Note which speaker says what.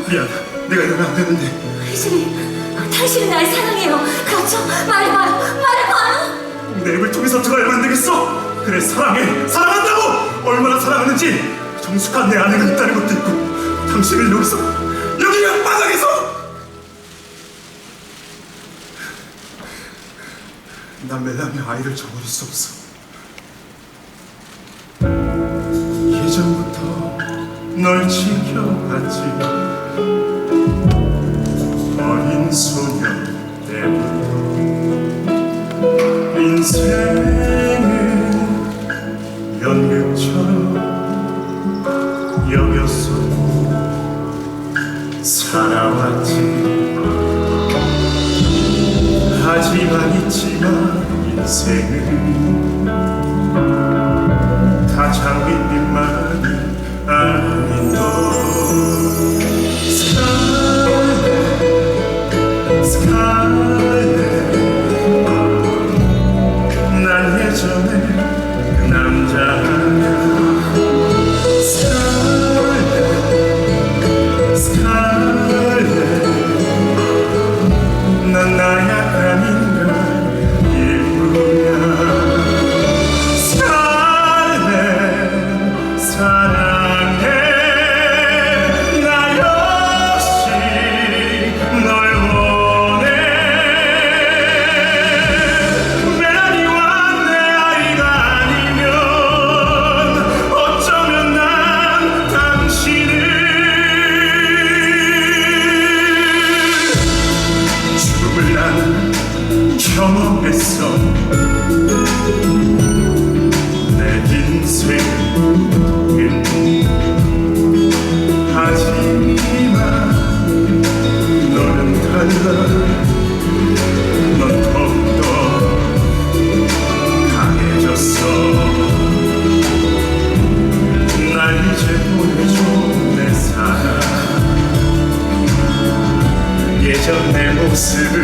Speaker 1: 미안. 내가 이러면 안 되는데.
Speaker 2: 당신이 날 사랑해요. 그렇죠? 말해봐요.
Speaker 1: 내 입을 통해서 들어야만 되겠어. 그래, 사랑해. 사랑한다고. 얼마나 사랑하는지 정숙한 내 아내가 있다는 것도 있고, 당신을 여기서, 여기 양바닥에서 난 멜라의 아이를 저버릴 수 없어. 예전부터 널 지켜봤지. 어린 소녀 때부터 인생은 연극처럼 여겼어. 살아왔지. 하지만 있지만 인생은 다 장밋빛만이 아닌 너. 스칼렛 난 예전에 그 남자야. 스칼렛 난 나약한 인간 일부야. 스칼렛 사랑해. 나 역시 널 원해. 멜라니와 내 아이가 아니면 어쩌면 난 당신을 죽음을 난 경험했어. 내 인생은 하지만 너는 달라. 넌 더욱더 강해졌어. 날 이제 보내줘 내 사랑. 예전 내 모습을